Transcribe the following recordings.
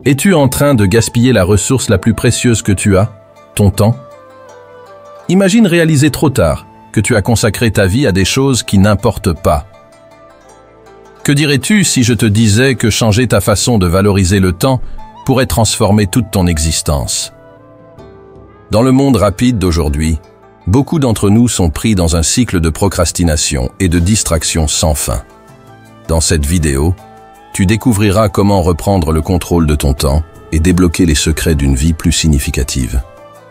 Es-tu en train de gaspiller la ressource la plus précieuse que tu as, ton temps? Imagine réaliser trop tard que tu as consacré ta vie à des choses qui n'importent pas. Que dirais-tu si je te disais que changer ta façon de valoriser le temps pourrait transformer toute ton existence? Dans le monde rapide d'aujourd'hui, beaucoup d'entre nous sont pris dans un cycle de procrastination et de distraction sans fin. Dans cette vidéo, tu découvriras comment reprendre le contrôle de ton temps et débloquer les secrets d'une vie plus significative.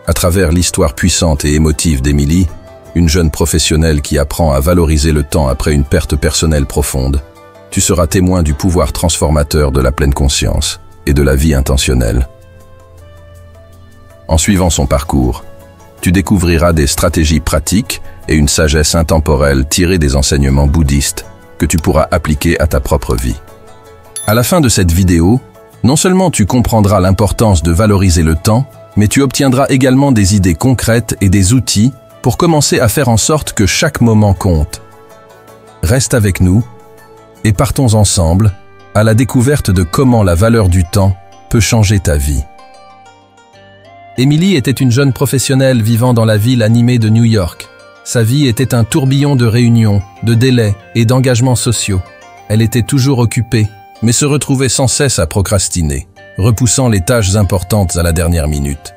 À travers l'histoire puissante et émotive d'Emily, une jeune professionnelle qui apprend à valoriser le temps après une perte personnelle profonde, tu seras témoin du pouvoir transformateur de la pleine conscience et de la vie intentionnelle. En suivant son parcours, tu découvriras des stratégies pratiques et une sagesse intemporelle tirée des enseignements bouddhistes que tu pourras appliquer à ta propre vie. À la fin de cette vidéo, non seulement tu comprendras l'importance de valoriser le temps, mais tu obtiendras également des idées concrètes et des outils pour commencer à faire en sorte que chaque moment compte. Reste avec nous et partons ensemble à la découverte de comment la valeur du temps peut changer ta vie. Emily était une jeune professionnelle vivant dans la ville animée de New York. Sa vie était un tourbillon de réunions, de délais et d'engagements sociaux. Elle était toujours occupée, mais se retrouvait sans cesse à procrastiner, repoussant les tâches importantes à la dernière minute.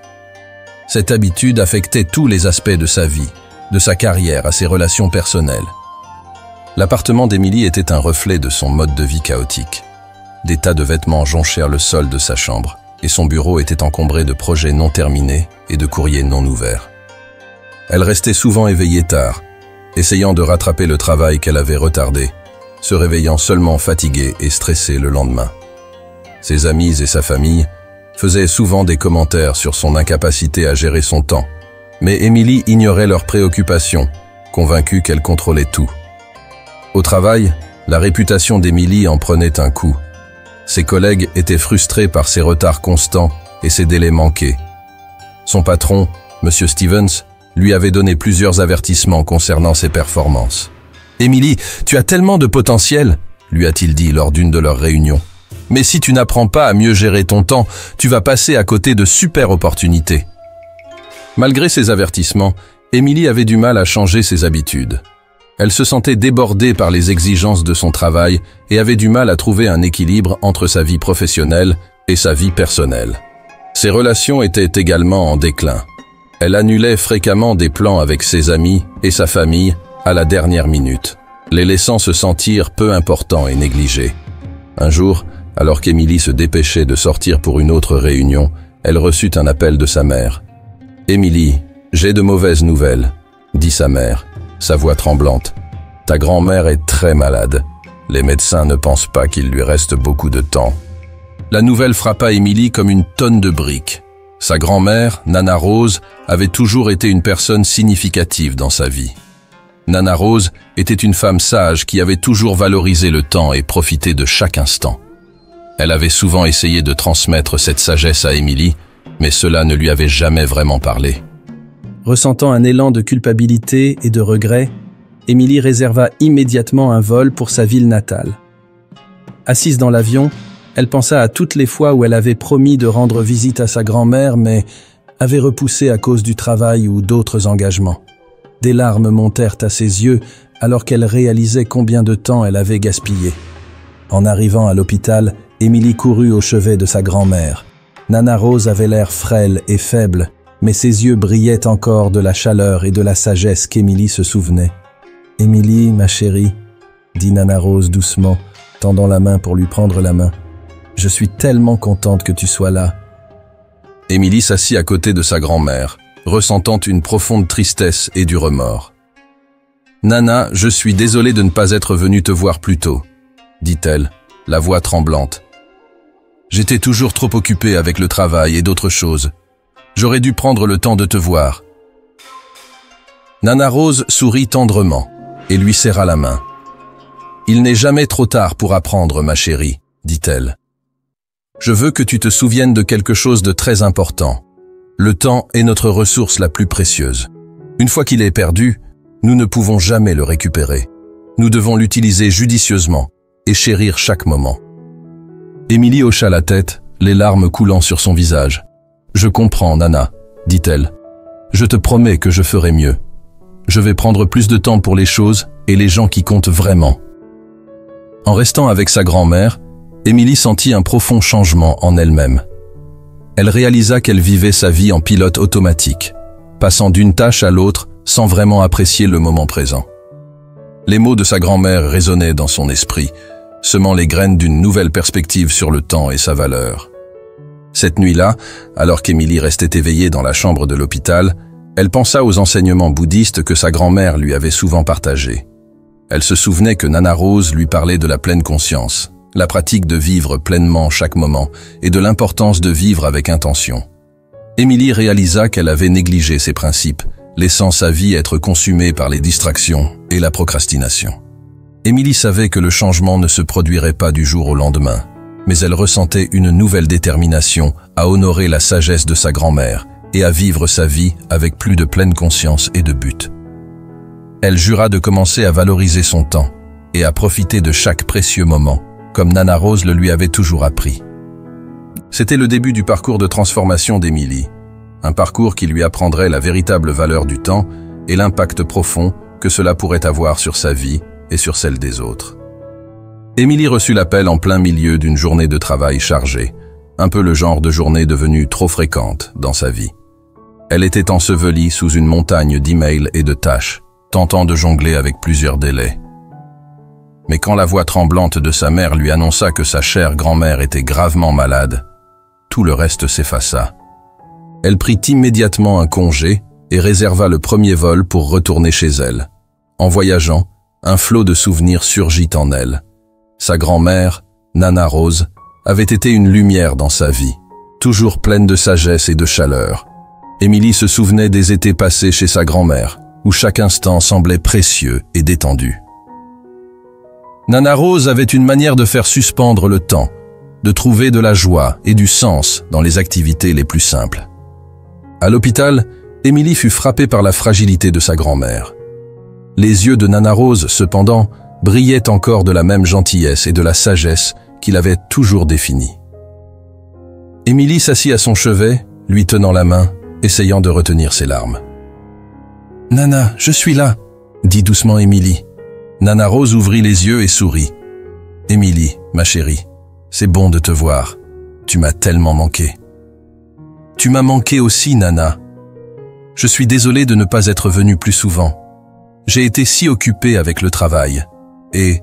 Cette habitude affectait tous les aspects de sa vie, de sa carrière à ses relations personnelles. L'appartement d'Emily était un reflet de son mode de vie chaotique. Des tas de vêtements jonchèrent le sol de sa chambre, et son bureau était encombré de projets non terminés et de courriers non ouverts. Elle restait souvent éveillée tard, essayant de rattraper le travail qu'elle avait retardé, se réveillant seulement fatiguée et stressée le lendemain. Ses amis et sa famille faisaient souvent des commentaires sur son incapacité à gérer son temps, mais Emily ignorait leurs préoccupations, convaincue qu'elle contrôlait tout. Au travail, la réputation d'Emily en prenait un coup. Ses collègues étaient frustrés par ses retards constants et ses délais manqués. Son patron, M. Stevens, lui avait donné plusieurs avertissements concernant ses performances. « Emily, tu as tellement de potentiel », lui a-t-il dit lors d'une de leurs réunions. « Mais si tu n'apprends pas à mieux gérer ton temps, tu vas passer à côté de super opportunités. » Malgré ces avertissements, Emily avait du mal à changer ses habitudes. Elle se sentait débordée par les exigences de son travail et avait du mal à trouver un équilibre entre sa vie professionnelle et sa vie personnelle. Ses relations étaient également en déclin. Elle annulait fréquemment des plans avec ses amis et sa famille à la dernière minute, les laissant se sentir peu importants et négligés. Un jour, alors qu'Emily se dépêchait de sortir pour une autre réunion, elle reçut un appel de sa mère. « Emily, j'ai de mauvaises nouvelles », dit sa mère, sa voix tremblante. « Ta grand-mère est très malade. Les médecins ne pensent pas qu'il lui reste beaucoup de temps. » La nouvelle frappa Emily comme une tonne de briques. Sa grand-mère, Nana Rose, avait toujours été une personne significative dans sa vie. Nana Rose était une femme sage qui avait toujours valorisé le temps et profité de chaque instant. Elle avait souvent essayé de transmettre cette sagesse à Emily, mais cela ne lui avait jamais vraiment parlé. Ressentant un élan de culpabilité et de regret, Emily réserva immédiatement un vol pour sa ville natale. Assise dans l'avion, elle pensa à toutes les fois où elle avait promis de rendre visite à sa grand-mère, mais avait repoussé à cause du travail ou d'autres engagements. Des larmes montèrent à ses yeux alors qu'elle réalisait combien de temps elle avait gaspillé. En arrivant à l'hôpital, Emily courut au chevet de sa grand-mère. Nana Rose avait l'air frêle et faible, mais ses yeux brillaient encore de la chaleur et de la sagesse qu'Emily se souvenait. « Emily, ma chérie, » dit Nana Rose doucement, tendant la main pour lui prendre la main. « Je suis tellement contente que tu sois là. » Emily s'assit à côté de sa grand-mère, ressentant une profonde tristesse et du remords. « Nana, je suis désolée de ne pas être venue te voir plus tôt, » dit-elle, la voix tremblante. « J'étais toujours trop occupée avec le travail et d'autres choses. J'aurais dû prendre le temps de te voir. » Nana Rose sourit tendrement et lui serra la main. « Il n'est jamais trop tard pour apprendre, ma chérie, » dit-elle. « Je veux que tu te souviennes de quelque chose de très important. Le temps est notre ressource la plus précieuse. Une fois qu'il est perdu, nous ne pouvons jamais le récupérer. Nous devons l'utiliser judicieusement et chérir chaque moment. » Emily hocha la tête, les larmes coulant sur son visage. « Je comprends, Nana, dit-elle. Je te promets que je ferai mieux. Je vais prendre plus de temps pour les choses et les gens qui comptent vraiment. » En restant avec sa grand-mère, Émilie sentit un profond changement en elle-même. Elle réalisa qu'elle vivait sa vie en pilote automatique, passant d'une tâche à l'autre sans vraiment apprécier le moment présent. Les mots de sa grand-mère résonnaient dans son esprit, semant les graines d'une nouvelle perspective sur le temps et sa valeur. Cette nuit-là, alors qu'Émilie restait éveillée dans la chambre de l'hôpital, elle pensa aux enseignements bouddhistes que sa grand-mère lui avait souvent partagés. Elle se souvenait que Nana Rose lui parlait de la pleine conscience, la pratique de vivre pleinement chaque moment et de l'importance de vivre avec intention. Émilie réalisa qu'elle avait négligé ces principes, laissant sa vie être consumée par les distractions et la procrastination. Émilie savait que le changement ne se produirait pas du jour au lendemain, mais elle ressentait une nouvelle détermination à honorer la sagesse de sa grand-mère et à vivre sa vie avec plus de pleine conscience et de but. Elle jura de commencer à valoriser son temps et à profiter de chaque précieux moment, comme Nana Rose le lui avait toujours appris. C'était le début du parcours de transformation d'Émilie, un parcours qui lui apprendrait la véritable valeur du temps et l'impact profond que cela pourrait avoir sur sa vie et sur celle des autres. Émilie reçut l'appel en plein milieu d'une journée de travail chargée, un peu le genre de journée devenue trop fréquente dans sa vie. Elle était ensevelie sous une montagne d'emails et de tâches, tentant de jongler avec plusieurs délais. Mais quand la voix tremblante de sa mère lui annonça que sa chère grand-mère était gravement malade, tout le reste s'effaça. Elle prit immédiatement un congé et réserva le premier vol pour retourner chez elle. En voyageant, un flot de souvenirs surgit en elle. Sa grand-mère, Nana Rose, avait été une lumière dans sa vie, toujours pleine de sagesse et de chaleur. Émilie se souvenait des étés passés chez sa grand-mère, où chaque instant semblait précieux et détendu. Nana Rose avait une manière de faire suspendre le temps, de trouver de la joie et du sens dans les activités les plus simples. À l'hôpital, Émilie fut frappée par la fragilité de sa grand-mère. Les yeux de Nana Rose, cependant, brillaient encore de la même gentillesse et de la sagesse qu'il avait toujours définie. Émilie s'assit à son chevet, lui tenant la main, essayant de retenir ses larmes. « Nana, je suis là !» dit doucement Émilie. Nana Rose ouvrit les yeux et sourit. « Émilie, ma chérie, c'est bon de te voir. Tu m'as tellement manqué. »« Tu m'as manqué aussi, Nana. Je suis désolée de ne pas être venue plus souvent. J'ai été si occupée avec le travail. Et... »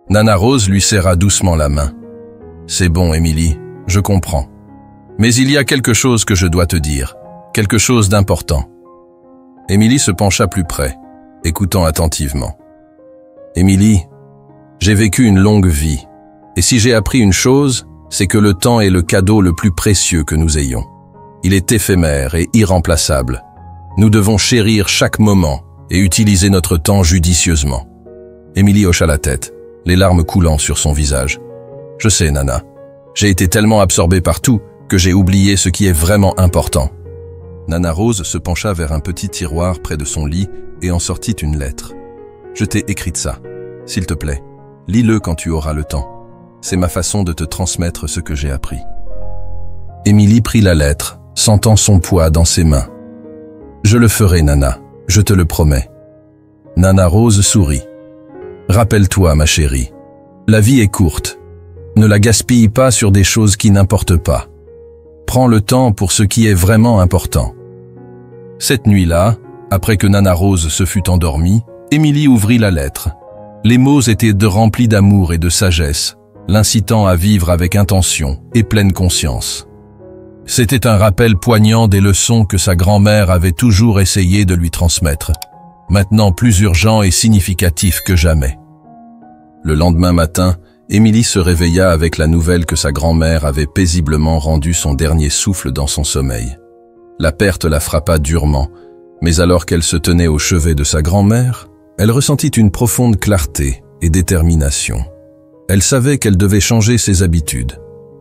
Nana Rose lui serra doucement la main. « C'est bon, Émilie, je comprends. Mais il y a quelque chose que je dois te dire, quelque chose d'important. » Émilie se pencha plus près, écoutant attentivement. « Émilie, j'ai vécu une longue vie, et si j'ai appris une chose, c'est que le temps est le cadeau le plus précieux que nous ayons. Il est éphémère et irremplaçable. Nous devons chérir chaque moment et utiliser notre temps judicieusement. » Émilie hocha la tête, les larmes coulant sur son visage. « Je sais, Nana. J'ai été tellement absorbée par tout que j'ai oublié ce qui est vraiment important. » Nana Rose se pencha vers un petit tiroir près de son lit et en sortit une lettre. « Je t'ai écrite ça. S'il te plaît, lis-le quand tu auras le temps. C'est ma façon de te transmettre ce que j'ai appris. » Émilie prit la lettre, sentant son poids dans ses mains. « Je le ferai, Nana, je te le promets. » Nana Rose sourit. « Rappelle-toi, ma chérie, la vie est courte. Ne la gaspille pas sur des choses qui n'importent pas. Prends le temps pour ce qui est vraiment important. » Cette nuit-là, après que Nana Rose se fut endormie, Émilie ouvrit la lettre. Les mots étaient remplis d'amour et de sagesse, l'incitant à vivre avec intention et pleine conscience. C'était un rappel poignant des leçons que sa grand-mère avait toujours essayé de lui transmettre, maintenant plus urgent et significatif que jamais. Le lendemain matin, Émilie se réveilla avec la nouvelle que sa grand-mère avait paisiblement rendu son dernier souffle dans son sommeil. La perte la frappa durement, mais alors qu'elle se tenait au chevet de sa grand-mère, elle ressentit une profonde clarté et détermination. Elle savait qu'elle devait changer ses habitudes,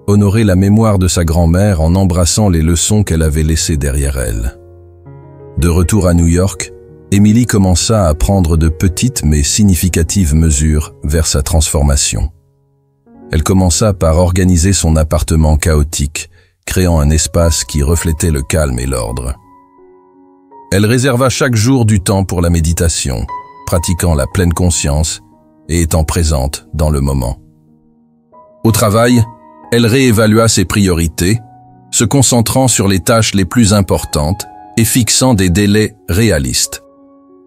honorer la mémoire de sa grand-mère en embrassant les leçons qu'elle avait laissées derrière elle. De retour à New York, Émilie commença à prendre de petites mais significatives mesures vers sa transformation. Elle commença par organiser son appartement chaotique, créant un espace qui reflétait le calme et l'ordre. Elle réserva chaque jour du temps pour la méditation, pratiquant la pleine conscience et étant présente dans le moment. Au travail, elle réévalua ses priorités, se concentrant sur les tâches les plus importantes et fixant des délais réalistes.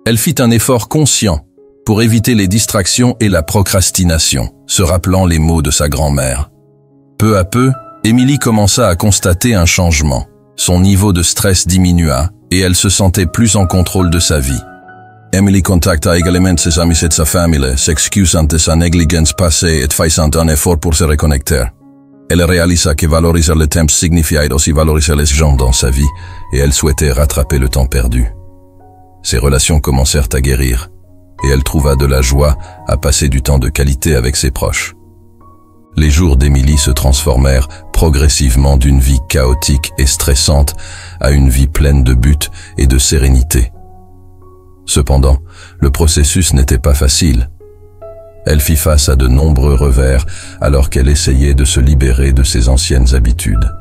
Elle fit un effort conscient pour éviter les distractions et la procrastination, se rappelant les mots de sa grand-mère. Peu à peu, Emily commença à constater un changement. Son niveau de stress diminua et elle se sentait plus en contrôle de sa vie. Emily contacta également ses amis et sa famille, s'excusant de sa négligence passée et faisant un effort pour se reconnecter. Elle réalisa que valoriser le temps signifiait aussi valoriser les gens dans sa vie et elle souhaitait rattraper le temps perdu. Ses relations commencèrent à guérir et elle trouva de la joie à passer du temps de qualité avec ses proches. Les jours d'Emily se transformèrent progressivement d'une vie chaotique et stressante à une vie pleine de buts et de sérénité. Cependant, le processus n'était pas facile. Elle fit face à de nombreux revers alors qu'elle essayait de se libérer de ses anciennes habitudes.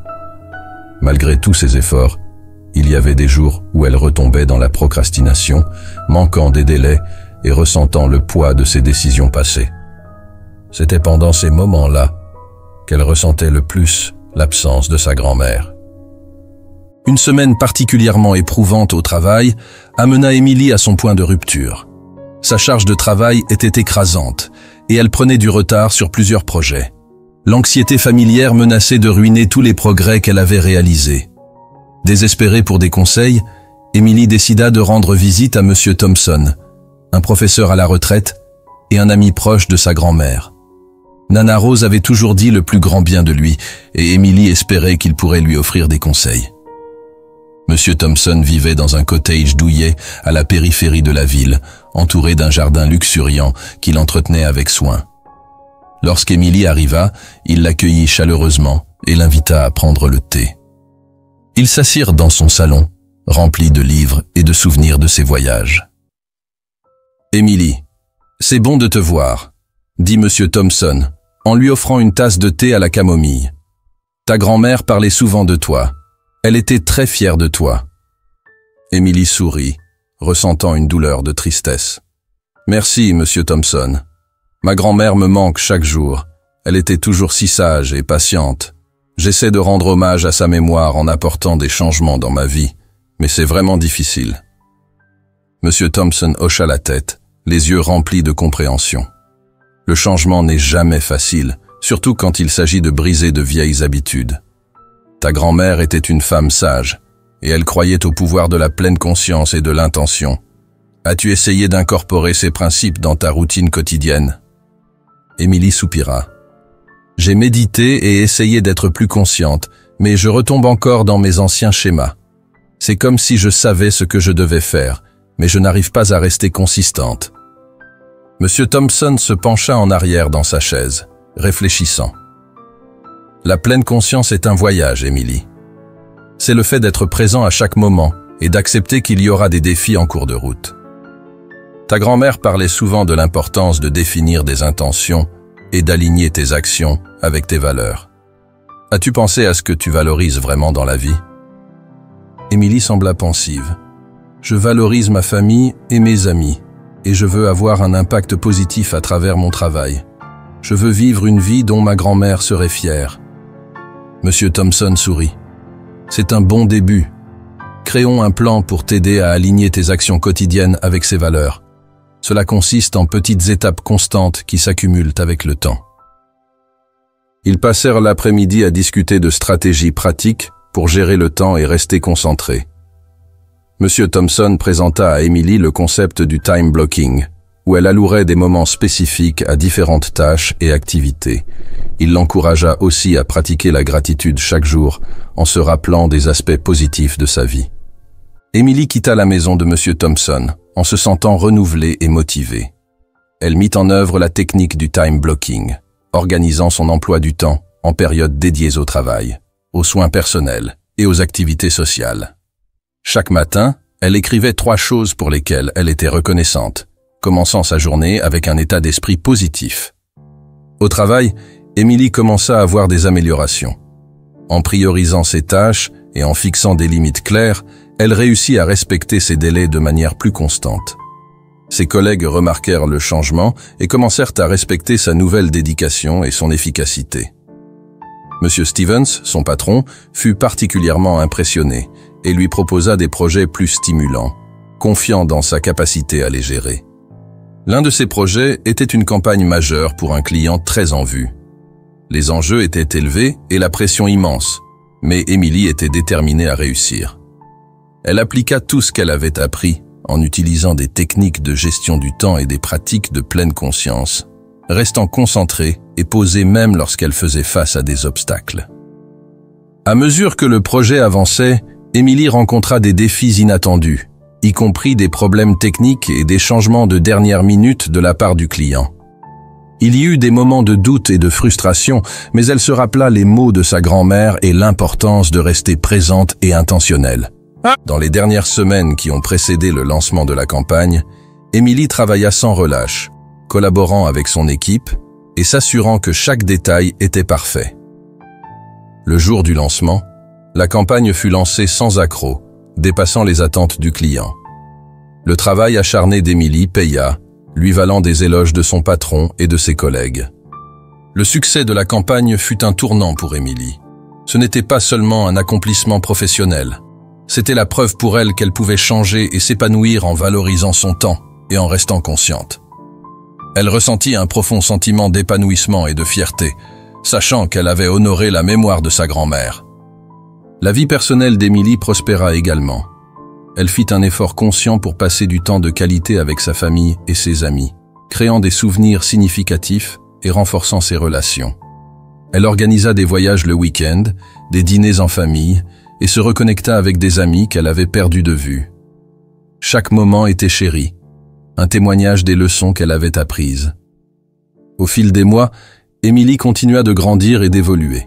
Malgré tous ses efforts, il y avait des jours où elle retombait dans la procrastination, manquant des délais et ressentant le poids de ses décisions passées. C'était pendant ces moments-là qu'elle ressentait le plus l'absence de sa grand-mère. Une semaine particulièrement éprouvante au travail amena Emily à son point de rupture. Sa charge de travail était écrasante et elle prenait du retard sur plusieurs projets. L'anxiété familière menaçait de ruiner tous les progrès qu'elle avait réalisés. Désespérée pour des conseils, Emily décida de rendre visite à Monsieur Thompson, un professeur à la retraite et un ami proche de sa grand-mère. Nana Rose avait toujours dit le plus grand bien de lui et Emily espérait qu'il pourrait lui offrir des conseils. Monsieur Thompson vivait dans un cottage douillet à la périphérie de la ville, entouré d'un jardin luxuriant qu'il entretenait avec soin. Lorsqu'Emily arriva, il l'accueillit chaleureusement et l'invita à prendre le thé. Ils s'assirent dans son salon, rempli de livres et de souvenirs de ses voyages. « Emily, c'est bon de te voir », dit Monsieur Thompson, en lui offrant une tasse de thé à la camomille. « Ta grand-mère parlait souvent de toi. Elle était très fière de toi. » Emily sourit, ressentant une douleur de tristesse. « Merci, Monsieur Thompson. Ma grand-mère me manque chaque jour. Elle était toujours si sage et patiente. J'essaie de rendre hommage à sa mémoire en apportant des changements dans ma vie, mais c'est vraiment difficile. » Monsieur Thompson hocha la tête, les yeux remplis de compréhension. Le changement n'est jamais facile, surtout quand il s'agit de briser de vieilles habitudes. Ta grand-mère était une femme sage, et elle croyait au pouvoir de la pleine conscience et de l'intention. As-tu essayé d'incorporer ces principes dans ta routine quotidienne? Emily soupira. J'ai médité et essayé d'être plus consciente, mais je retombe encore dans mes anciens schémas. C'est comme si je savais ce que je devais faire, mais je n'arrive pas à rester consistante. Monsieur Thompson se pencha en arrière dans sa chaise, réfléchissant. La pleine conscience est un voyage, Emily. C'est le fait d'être présent à chaque moment et d'accepter qu'il y aura des défis en cours de route. Ta grand-mère parlait souvent de l'importance de définir des intentions et d'aligner tes actions avec tes valeurs. As-tu pensé à ce que tu valorises vraiment dans la vie? Emily sembla pensive. Je valorise ma famille et mes amis, et je veux avoir un impact positif à travers mon travail. Je veux vivre une vie dont ma grand-mère serait fière. Monsieur Thompson sourit. C'est un bon début. Créons un plan pour t'aider à aligner tes actions quotidiennes avec ces valeurs. Cela consiste en petites étapes constantes qui s'accumulent avec le temps. Ils passèrent l'après-midi à discuter de stratégies pratiques pour gérer le temps et rester concentrés. Monsieur Thompson présenta à Emily le concept du time blocking, où elle allouerait des moments spécifiques à différentes tâches et activités. Il l'encouragea aussi à pratiquer la gratitude chaque jour en se rappelant des aspects positifs de sa vie. Emily quitta la maison de Monsieur Thompson en se sentant renouvelée et motivée. Elle mit en œuvre la technique du time blocking, organisant son emploi du temps en périodes dédiées au travail, aux soins personnels et aux activités sociales. Chaque matin, elle écrivait 3 choses pour lesquelles elle était reconnaissante, commençant sa journée avec un état d'esprit positif. Au travail, Émilie commença à voir des améliorations. En priorisant ses tâches et en fixant des limites claires, elle réussit à respecter ses délais de manière plus constante. Ses collègues remarquèrent le changement et commencèrent à respecter sa nouvelle dédication et son efficacité. Monsieur Stevens, son patron, fut particulièrement impressionné et lui proposa des projets plus stimulants, confiant dans sa capacité à les gérer. L'un de ces projets était une campagne majeure pour un client très en vue. Les enjeux étaient élevés et la pression immense, mais Émilie était déterminée à réussir. Elle appliqua tout ce qu'elle avait appris en utilisant des techniques de gestion du temps et des pratiques de pleine conscience, restant concentrée et posée même lorsqu'elle faisait face à des obstacles. À mesure que le projet avançait, Émilie rencontra des défis inattendus, y compris des problèmes techniques et des changements de dernière minute de la part du client. Il y eut des moments de doute et de frustration, mais elle se rappela les mots de sa grand-mère et l'importance de rester présente et intentionnelle. Dans les dernières semaines qui ont précédé le lancement de la campagne, Émilie travailla sans relâche, collaborant avec son équipe et s'assurant que chaque détail était parfait. Le jour du lancement, la campagne fut lancée sans accroc, dépassant les attentes du client. Le travail acharné d'Émilie paya, lui valant des éloges de son patron et de ses collègues. Le succès de la campagne fut un tournant pour Émilie. Ce n'était pas seulement un accomplissement professionnel. C'était la preuve pour elle qu'elle pouvait changer et s'épanouir en valorisant son temps et en restant consciente. Elle ressentit un profond sentiment d'épanouissement et de fierté, sachant qu'elle avait honoré la mémoire de sa grand-mère. La vie personnelle d'Émilie prospéra également. Elle fit un effort conscient pour passer du temps de qualité avec sa famille et ses amis, créant des souvenirs significatifs et renforçant ses relations. Elle organisa des voyages le week-end, des dîners en famille, et se reconnecta avec des amis qu'elle avait perdus de vue. Chaque moment était chéri, un témoignage des leçons qu'elle avait apprises. Au fil des mois, Émilie continua de grandir et d'évoluer.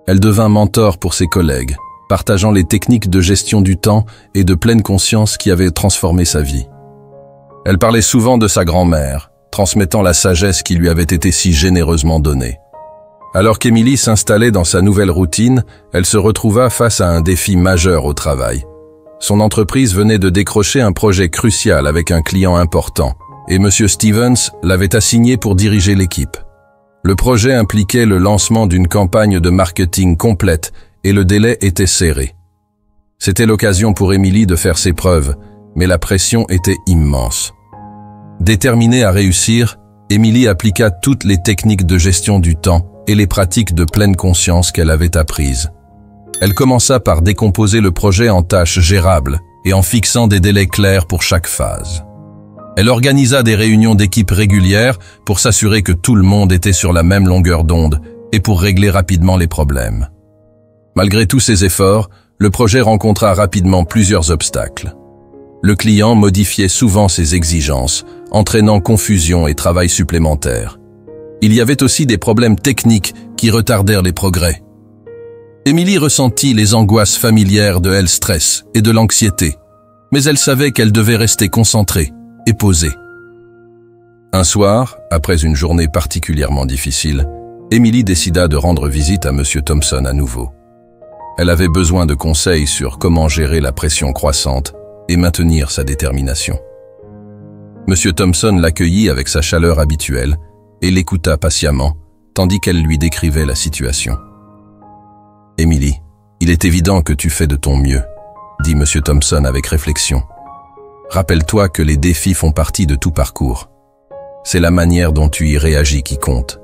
Elle devint mentor pour ses collègues, partageant les techniques de gestion du temps et de pleine conscience qui avaient transformé sa vie. Elle parlait souvent de sa grand-mère, transmettant la sagesse qui lui avait été si généreusement donnée. Alors qu'Émilie s'installait dans sa nouvelle routine, elle se retrouva face à un défi majeur au travail. Son entreprise venait de décrocher un projet crucial avec un client important, et M. Stevens l'avait assigné pour diriger l'équipe. Le projet impliquait le lancement d'une campagne de marketing complète et le délai était serré. C'était l'occasion pour Émilie de faire ses preuves, mais la pression était immense. Déterminée à réussir, Émilie appliqua toutes les techniques de gestion du temps et les pratiques de pleine conscience qu'elle avait apprises. Elle commença par décomposer le projet en tâches gérables et en fixant des délais clairs pour chaque phase. Elle organisa des réunions d'équipe régulières pour s'assurer que tout le monde était sur la même longueur d'onde et pour régler rapidement les problèmes. Malgré tous ces efforts, le projet rencontra rapidement plusieurs obstacles. Le client modifiait souvent ses exigences, entraînant confusion et travail supplémentaire. Il y avait aussi des problèmes techniques qui retardèrent les progrès. Émilie ressentit les angoisses familières de elle stress et de l'anxiété, mais elle savait qu'elle devait rester concentrée et posée. Un soir, après une journée particulièrement difficile, Émilie décida de rendre visite à M. Thompson à nouveau. Elle avait besoin de conseils sur comment gérer la pression croissante et maintenir sa détermination. M. Thompson l'accueillit avec sa chaleur habituelle et l'écouta patiemment, tandis qu'elle lui décrivait la situation. « Émilie, il est évident que tu fais de ton mieux, » dit M. Thompson avec réflexion. « Rappelle-toi que les défis font partie de tout parcours. C'est la manière dont tu y réagis qui compte.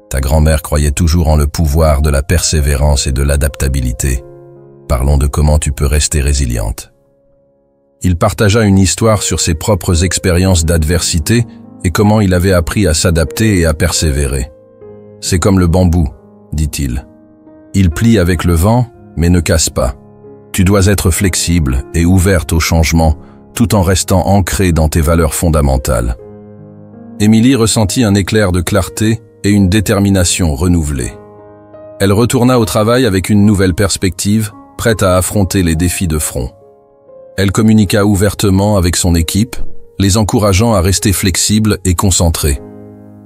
Ta grand-mère croyait toujours en le pouvoir de la persévérance et de l'adaptabilité. Parlons de comment tu peux rester résiliente. » Il partagea une histoire sur ses propres expériences d'adversité et comment il avait appris à s'adapter et à persévérer. « C'est comme le bambou, » dit-il. « Il plie avec le vent, mais ne casse pas. Tu dois être flexible et ouverte au changement, tout en restant ancrée dans tes valeurs fondamentales. » Émilie ressentit un éclair de clarté et une détermination renouvelée. Elle retourna au travail avec une nouvelle perspective, prête à affronter les défis de front. Elle communiqua ouvertement avec son équipe, les encourageant à rester flexibles et concentrés.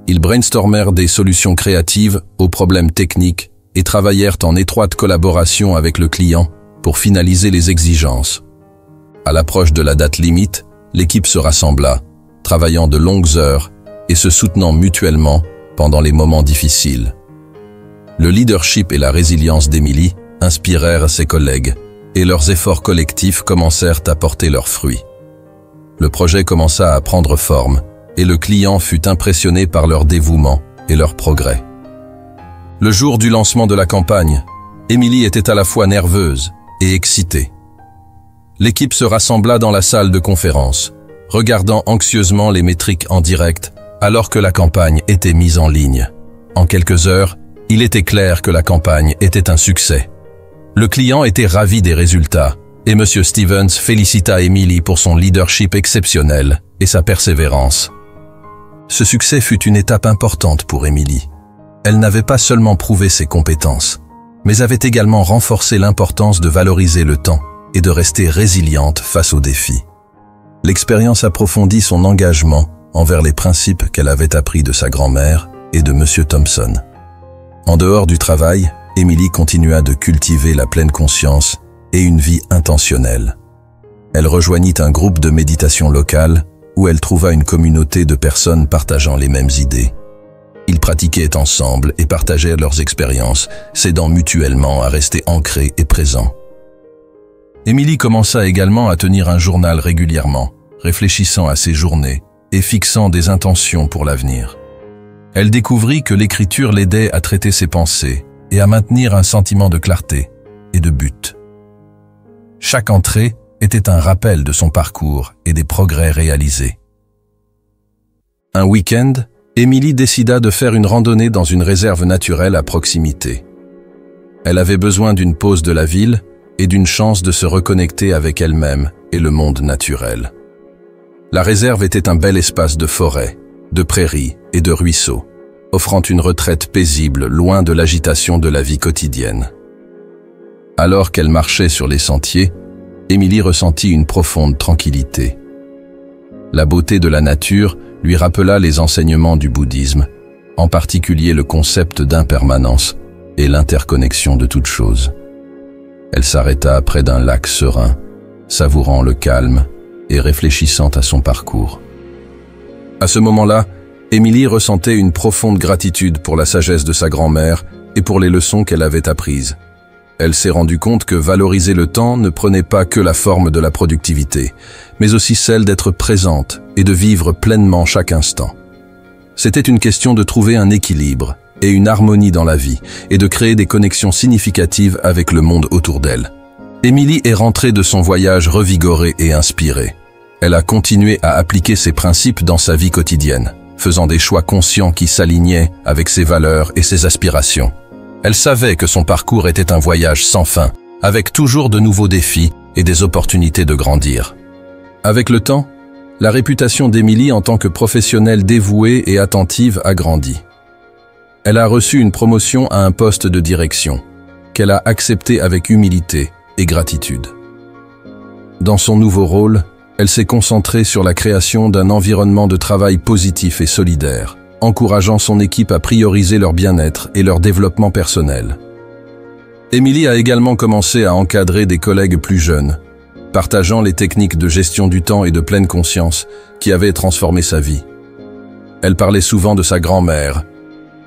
Ils brainstormèrent des solutions créatives aux problèmes techniques et travaillèrent en étroite collaboration avec le client pour finaliser les exigences. À l'approche de la date limite, l'équipe se rassembla, travaillant de longues heures et se soutenant mutuellement pendant les moments difficiles. Le leadership et la résilience d'Emily inspirèrent ses collègues et leurs efforts collectifs commencèrent à porter leurs fruits. Le projet commença à prendre forme et le client fut impressionné par leur dévouement et leur progrès. Le jour du lancement de la campagne, Emily était à la fois nerveuse et excitée. L'équipe se rassembla dans la salle de conférence, regardant anxieusement les métriques en direct alors que la campagne était mise en ligne. En quelques heures, il était clair que la campagne était un succès. Le client était ravi des résultats et M. Stevens félicita Emily pour son leadership exceptionnel et sa persévérance. Ce succès fut une étape importante pour Emily. Elle n'avait pas seulement prouvé ses compétences, mais avait également renforcé l'importance de valoriser le temps et de rester résiliente face aux défis. L'expérience approfondit son engagement envers les principes qu'elle avait appris de sa grand-mère et de M. Thompson. En dehors du travail, Emily continua de cultiver la pleine conscience et une vie intentionnelle. Elle rejoignit un groupe de méditation local où elle trouva une communauté de personnes partageant les mêmes idées. Ils pratiquaient ensemble et partageaient leurs expériences, s'aidant mutuellement à rester ancrés et présents. Emily commença également à tenir un journal régulièrement, réfléchissant à ses journées et fixant des intentions pour l'avenir. Elle découvrit que l'écriture l'aidait à traiter ses pensées et à maintenir un sentiment de clarté et de but. Chaque entrée était un rappel de son parcours et des progrès réalisés. Un week-end, Emily décida de faire une randonnée dans une réserve naturelle à proximité. Elle avait besoin d'une pause de la ville et d'une chance de se reconnecter avec elle-même et le monde naturel. La réserve était un bel espace de forêt, de prairies et de ruisseaux, offrant une retraite paisible loin de l'agitation de la vie quotidienne. Alors qu'elle marchait sur les sentiers, Emily ressentit une profonde tranquillité. La beauté de la nature lui rappela les enseignements du bouddhisme, en particulier le concept d'impermanence et l'interconnexion de toutes choses. Elle s'arrêta près d'un lac serein, savourant le calme et réfléchissant à son parcours. À ce moment-là, Emily ressentait une profonde gratitude pour la sagesse de sa grand-mère et pour les leçons qu'elle avait apprises. Elle s'est rendue compte que valoriser le temps ne prenait pas que la forme de la productivité, mais aussi celle d'être présente et de vivre pleinement chaque instant. C'était une question de trouver un équilibre et une harmonie dans la vie et de créer des connexions significatives avec le monde autour d'elle. Emily est rentrée de son voyage revigorée et inspirée. Elle a continué à appliquer ces principes dans sa vie quotidienne, faisant des choix conscients qui s'alignaient avec ses valeurs et ses aspirations. Elle savait que son parcours était un voyage sans fin, avec toujours de nouveaux défis et des opportunités de grandir. Avec le temps, la réputation d'Emily en tant que professionnelle dévouée et attentive a grandi. Elle a reçu une promotion à un poste de direction, qu'elle a accepté avec humilité et gratitude. Dans son nouveau rôle, elle s'est concentrée sur la création d'un environnement de travail positif et solidaire, encourageant son équipe à prioriser leur bien-être et leur développement personnel. Emily a également commencé à encadrer des collègues plus jeunes, partageant les techniques de gestion du temps et de pleine conscience qui avaient transformé sa vie. Elle parlait souvent de sa grand-mère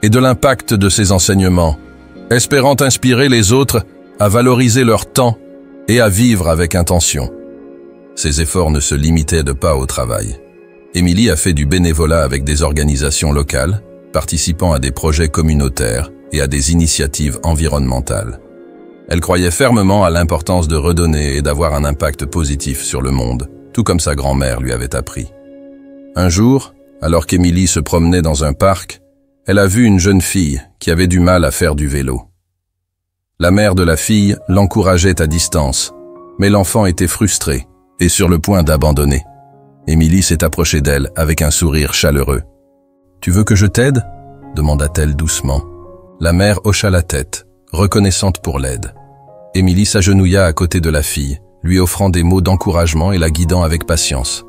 et de l'impact de ses enseignements, espérant inspirer les autres à valoriser leur temps et à vivre avec intention. Ses efforts ne se limitaient pas au travail. Emily a fait du bénévolat avec des organisations locales, participant à des projets communautaires et à des initiatives environnementales. Elle croyait fermement à l'importance de redonner et d'avoir un impact positif sur le monde, tout comme sa grand-mère lui avait appris. Un jour, alors qu'Emily se promenait dans un parc, elle a vu une jeune fille qui avait du mal à faire du vélo. La mère de la fille l'encourageait à distance, mais l'enfant était frustré et sur le point d'abandonner. Emily s'est approchée d'elle avec un sourire chaleureux. « Tu veux que je t'aide » demanda-t-elle doucement. La mère hocha la tête, reconnaissante pour l'aide. Emily s'agenouilla à côté de la fille, lui offrant des mots d'encouragement et la guidant avec patience.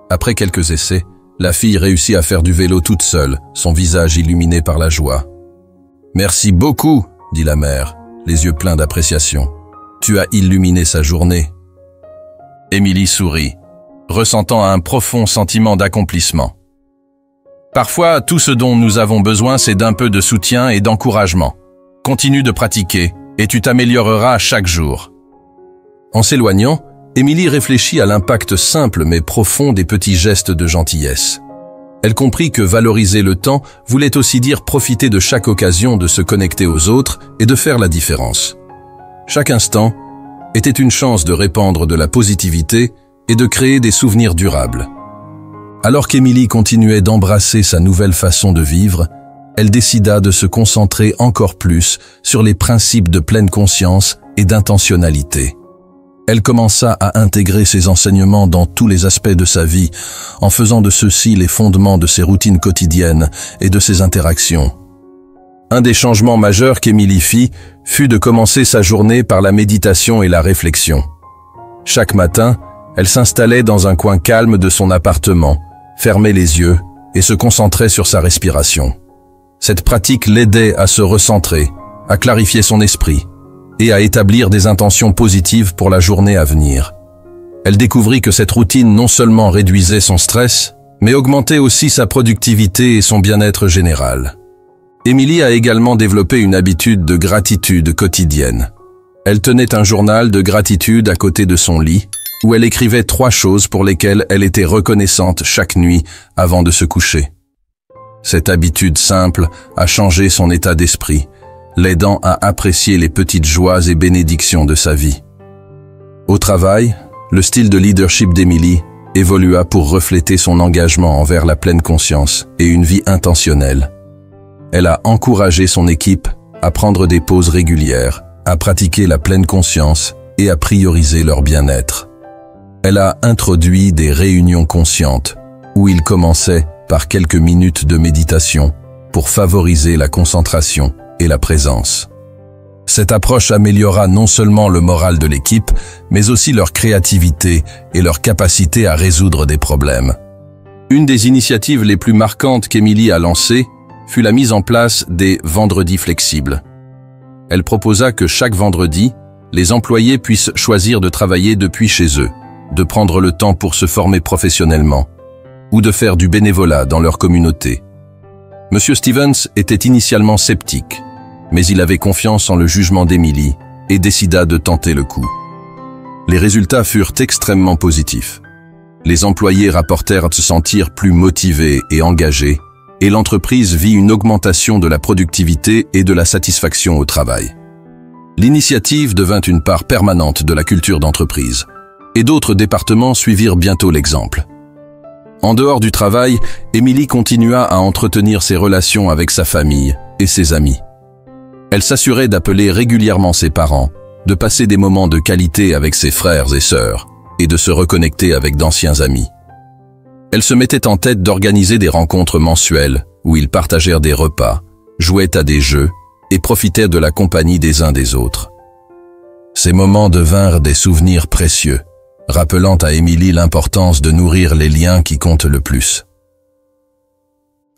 Après quelques essais, La fille réussit à faire du vélo toute seule, son visage illuminé par la joie. « Merci beaucoup », dit la mère, les yeux pleins d'appréciation. « Tu as illuminé sa journée. » Émilie sourit, ressentant un profond sentiment d'accomplissement. Parfois, tout ce dont nous avons besoin, c'est d'un peu de soutien et d'encouragement. Continue de pratiquer et tu t'amélioreras chaque jour. En s'éloignant, Émilie réfléchit à l'impact simple mais profond des petits gestes de gentillesse. Elle comprit que valoriser le temps voulait aussi dire profiter de chaque occasion de se connecter aux autres et de faire la différence. Chaque instant était une chance de répandre de la positivité et de créer des souvenirs durables. Alors qu'Émilie continuait d'embrasser sa nouvelle façon de vivre, elle décida de se concentrer encore plus sur les principes de pleine conscience et d'intentionnalité. Elle commença à intégrer ces enseignements dans tous les aspects de sa vie, en faisant de ceux-ci les fondements de ses routines quotidiennes et de ses interactions. Un des changements majeurs qu'Émilie fit fut de commencer sa journée par la méditation et la réflexion. Chaque matin, elle s'installait dans un coin calme de son appartement, fermait les yeux et se concentrait sur sa respiration. Cette pratique l'aidait à se recentrer, à clarifier son esprit et à établir des intentions positives pour la journée à venir. Elle découvrit que cette routine non seulement réduisait son stress, mais augmentait aussi sa productivité et son bien-être général. Émilie a également développé une habitude de gratitude quotidienne. Elle tenait un journal de gratitude à côté de son lit, où elle écrivait 3 choses pour lesquelles elle était reconnaissante chaque nuit avant de se coucher. Cette habitude simple a changé son état d'esprit, l'aidant à apprécier les petites joies et bénédictions de sa vie. Au travail, le style de leadership d'Émilie évolua pour refléter son engagement envers la pleine conscience et une vie intentionnelle. Elle a encouragé son équipe à prendre des pauses régulières, à pratiquer la pleine conscience et à prioriser leur bien-être. Elle a introduit des réunions conscientes, où ils commençaient par quelques minutes de méditation pour favoriser la concentration et la présence. Cette approche améliora non seulement le moral de l'équipe, mais aussi leur créativité et leur capacité à résoudre des problèmes. Une des initiatives les plus marquantes qu'Émilie a lancées fut la mise en place des vendredis flexibles. Elle proposa que chaque vendredi, les employés puissent choisir de travailler depuis chez eux, de prendre le temps pour se former professionnellement, ou de faire du bénévolat dans leur communauté. M. Stevens était initialement sceptique, mais il avait confiance en le jugement d'Émilie et décida de tenter le coup. Les résultats furent extrêmement positifs. Les employés rapportèrent à se sentir plus motivés et engagés, et l'entreprise vit une augmentation de la productivité et de la satisfaction au travail. L'initiative devint une part permanente de la culture d'entreprise, et d'autres départements suivirent bientôt l'exemple. En dehors du travail, Émilie continua à entretenir ses relations avec sa famille et ses amis. Elle s'assurait d'appeler régulièrement ses parents, de passer des moments de qualité avec ses frères et sœurs, et de se reconnecter avec d'anciens amis. Elle se mettait en tête d'organiser des rencontres mensuelles où ils partagèrent des repas, jouaient à des jeux et profitaient de la compagnie des uns des autres. Ces moments devinrent des souvenirs précieux, rappelant à Émilie l'importance de nourrir les liens qui comptent le plus.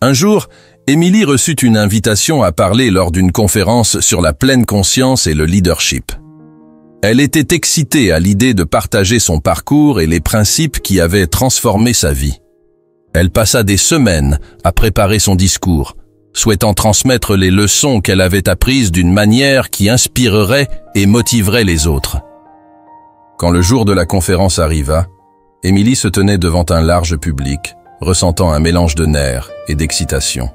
Un jour, Émilie reçut une invitation à parler lors d'une conférence sur la pleine conscience et le leadership. Elle était excitée à l'idée de partager son parcours et les principes qui avaient transformé sa vie. Elle passa des semaines à préparer son discours, souhaitant transmettre les leçons qu'elle avait apprises d'une manière qui inspirerait et motiverait les autres. Quand le jour de la conférence arriva, Émilie se tenait devant un large public, ressentant un mélange de nerfs et d'excitation.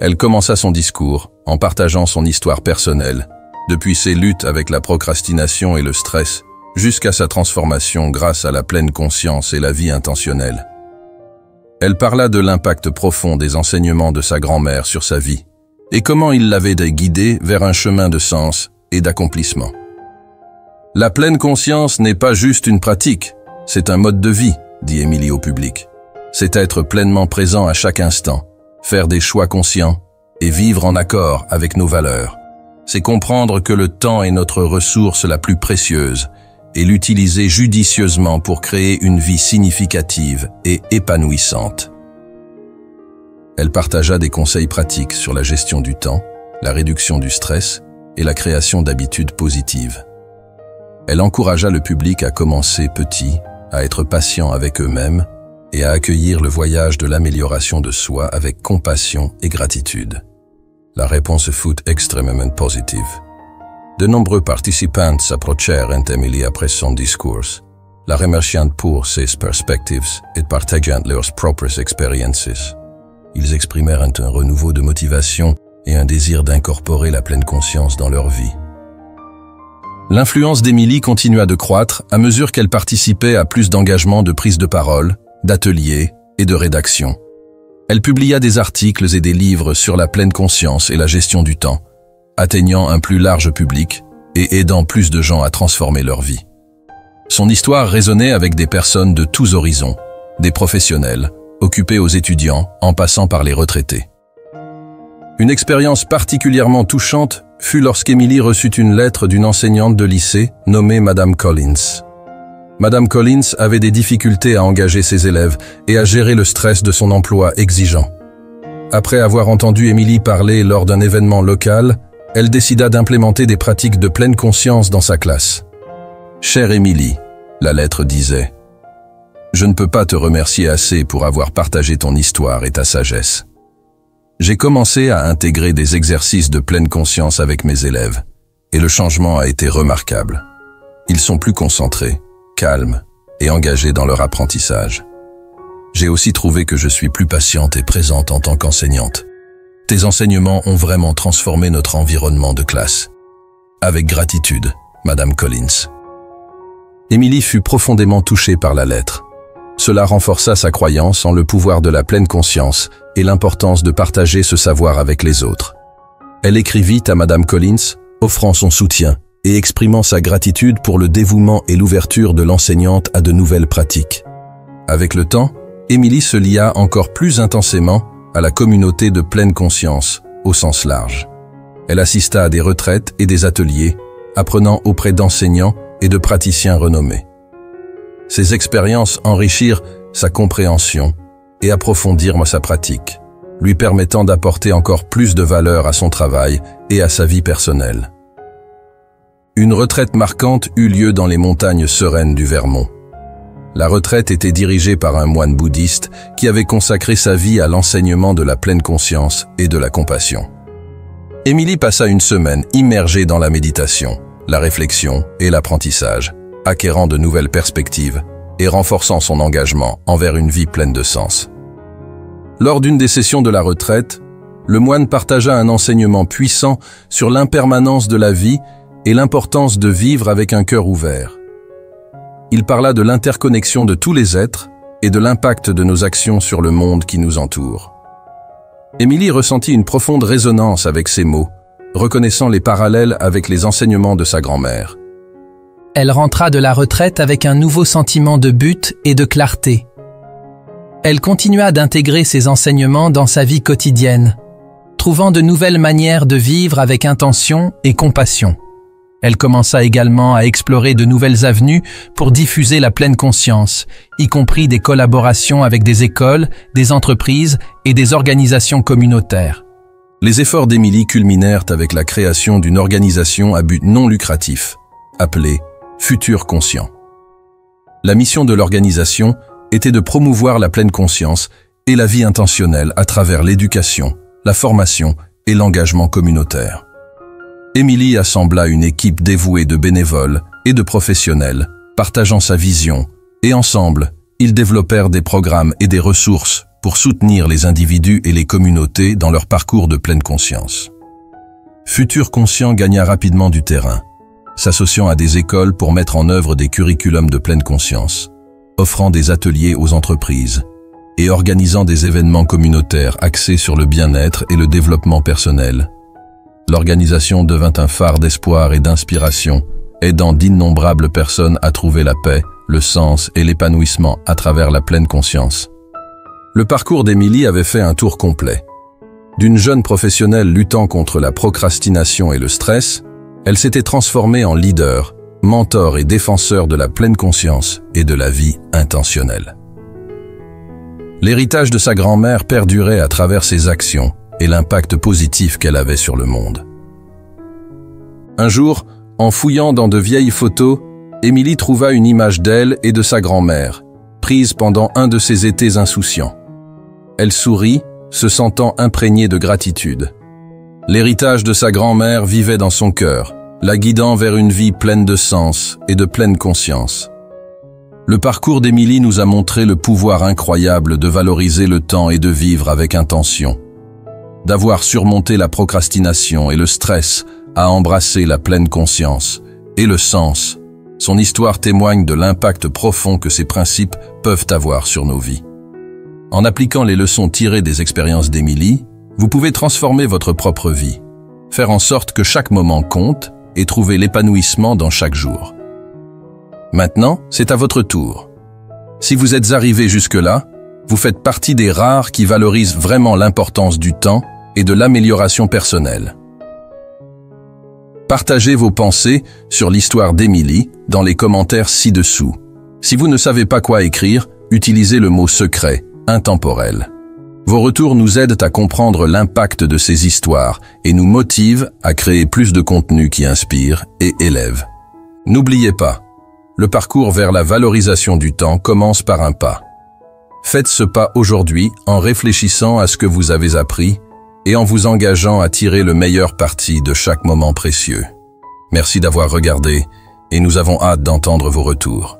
Elle commença son discours en partageant son histoire personnelle, depuis ses luttes avec la procrastination et le stress, jusqu'à sa transformation grâce à la pleine conscience et la vie intentionnelle. Elle parla de l'impact profond des enseignements de sa grand-mère sur sa vie, et comment il l'avait guidée vers un chemin de sens et d'accomplissement. La pleine conscience n'est pas juste une pratique, c'est un mode de vie, dit Émilie au public. C'est être pleinement présent à chaque instant, faire des choix conscients et vivre en accord avec nos valeurs. C'est comprendre que le temps est notre ressource la plus précieuse et l'utiliser judicieusement pour créer une vie significative et épanouissante. Elle partagea des conseils pratiques sur la gestion du temps, la réduction du stress et la création d'habitudes positives. Elle encouragea le public à commencer petit, à être patient avec eux-mêmes et à accueillir le voyage de l'amélioration de soi avec compassion et gratitude. La réponse fut extrêmement positive. De nombreux participants s'approchèrent d'Emily après son discours, la remerciant pour ses perspectives et partageant leurs propres expériences. Ils exprimèrent un renouveau de motivation et un désir d'incorporer la pleine conscience dans leur vie. L'influence d'Emily continua de croître à mesure qu'elle participait à plus d'engagements de prise de parole, d'ateliers et de rédaction. Elle publia des articles et des livres sur la pleine conscience et la gestion du temps, atteignant un plus large public et aidant plus de gens à transformer leur vie. Son histoire résonnait avec des personnes de tous horizons, des professionnels, occupés aux étudiants, en passant par les retraités. Une expérience particulièrement touchante fut lorsqu'Emily reçut une lettre d'une enseignante de lycée nommée Madame Collins. Madame Collins avait des difficultés à engager ses élèves et à gérer le stress de son emploi exigeant. Après avoir entendu Emily parler lors d'un événement local, elle décida d'implémenter des pratiques de pleine conscience dans sa classe. « Chère Emily », la lettre disait, « Je ne peux pas te remercier assez pour avoir partagé ton histoire et ta sagesse. J'ai commencé à intégrer des exercices de pleine conscience avec mes élèves, et le changement a été remarquable. Ils sont plus concentrés, calmes et engagés dans leur apprentissage. J'ai aussi trouvé que je suis plus patiente et présente en tant qu'enseignante. Tes enseignements ont vraiment transformé notre environnement de classe. Avec gratitude, Madame Collins. » Emily fut profondément touchée par la lettre. Cela renforça sa croyance en le pouvoir de la pleine conscience et l'importance de partager ce savoir avec les autres. Elle écrivit à Madame Collins, offrant son soutien et exprimant sa gratitude pour le dévouement et l'ouverture de l'enseignante à de nouvelles pratiques. Avec le temps, Emily se lia encore plus intensément à la communauté de pleine conscience, au sens large. Elle assista à des retraites et des ateliers, apprenant auprès d'enseignants et de praticiens renommés. Ces expériences enrichirent sa compréhension et approfondirent sa pratique, lui permettant d'apporter encore plus de valeur à son travail et à sa vie personnelle. Une retraite marquante eut lieu dans les montagnes sereines du Vermont. La retraite était dirigée par un moine bouddhiste qui avait consacré sa vie à l'enseignement de la pleine conscience et de la compassion. Emily passa une semaine immergée dans la méditation, la réflexion et l'apprentissage, acquérant de nouvelles perspectives et renforçant son engagement envers une vie pleine de sens. Lors d'une des sessions de la retraite, le moine partagea un enseignement puissant sur l'impermanence de la vie et l'importance de vivre avec un cœur ouvert. Il parla de l'interconnexion de tous les êtres et de l'impact de nos actions sur le monde qui nous entoure. Emily ressentit une profonde résonance avec ces mots, reconnaissant les parallèles avec les enseignements de sa grand-mère. Elle rentra de la retraite avec un nouveau sentiment de but et de clarté. Elle continua d'intégrer ces enseignements dans sa vie quotidienne, trouvant de nouvelles manières de vivre avec intention et compassion. Elle commença également à explorer de nouvelles avenues pour diffuser la pleine conscience, y compris des collaborations avec des écoles, des entreprises et des organisations communautaires. Les efforts d'Emily culminèrent avec la création d'une organisation à but non lucratif, appelée Futur Conscient. La mission de l'organisation était de promouvoir la pleine conscience et la vie intentionnelle à travers l'éducation, la formation et l'engagement communautaire. Emily assembla une équipe dévouée de bénévoles et de professionnels, partageant sa vision, et ensemble, ils développèrent des programmes et des ressources pour soutenir les individus et les communautés dans leur parcours de pleine conscience. Futur Conscient gagna rapidement du terrain, s'associant à des écoles pour mettre en œuvre des curriculums de pleine conscience, offrant des ateliers aux entreprises et organisant des événements communautaires axés sur le bien-être et le développement personnel. L'organisation devint un phare d'espoir et d'inspiration, aidant d'innombrables personnes à trouver la paix, le sens et l'épanouissement à travers la pleine conscience. Le parcours d'Emily avait fait un tour complet. D'une jeune professionnelle luttant contre la procrastination et le stress, elle s'était transformée en leader, mentor et défenseur de la pleine conscience et de la vie intentionnelle. L'héritage de sa grand-mère perdurait à travers ses actions et l'impact positif qu'elle avait sur le monde. Un jour, en fouillant dans de vieilles photos, Émilie trouva une image d'elle et de sa grand-mère, prise pendant un de ses étés insouciants. Elle sourit, se sentant imprégnée de gratitude. L'héritage de sa grand-mère vivait dans son cœur, la guidant vers une vie pleine de sens et de pleine conscience. Le parcours d'Émilie nous a montré le pouvoir incroyable de valoriser le temps et de vivre avec intention. D'avoir surmonté la procrastination et le stress à embrasser la pleine conscience et le sens. Son histoire témoigne de l'impact profond que ces principes peuvent avoir sur nos vies. En appliquant les leçons tirées des expériences d'Émilie, vous pouvez transformer votre propre vie, faire en sorte que chaque moment compte et trouver l'épanouissement dans chaque jour. Maintenant, c'est à votre tour. Si vous êtes arrivé jusque-là, vous faites partie des rares qui valorisent vraiment l'importance du temps et de l'amélioration personnelle. Partagez vos pensées sur l'histoire d'Émilie dans les commentaires ci-dessous. Si vous ne savez pas quoi écrire, utilisez le mot secret, intemporel. Vos retours nous aident à comprendre l'impact de ces histoires et nous motivent à créer plus de contenu qui inspire et élève. N'oubliez pas, le parcours vers la valorisation du temps commence par un pas. Faites ce pas aujourd'hui en réfléchissant à ce que vous avez appris et en vous engageant à tirer le meilleur parti de chaque moment précieux. Merci d'avoir regardé et nous avons hâte d'entendre vos retours.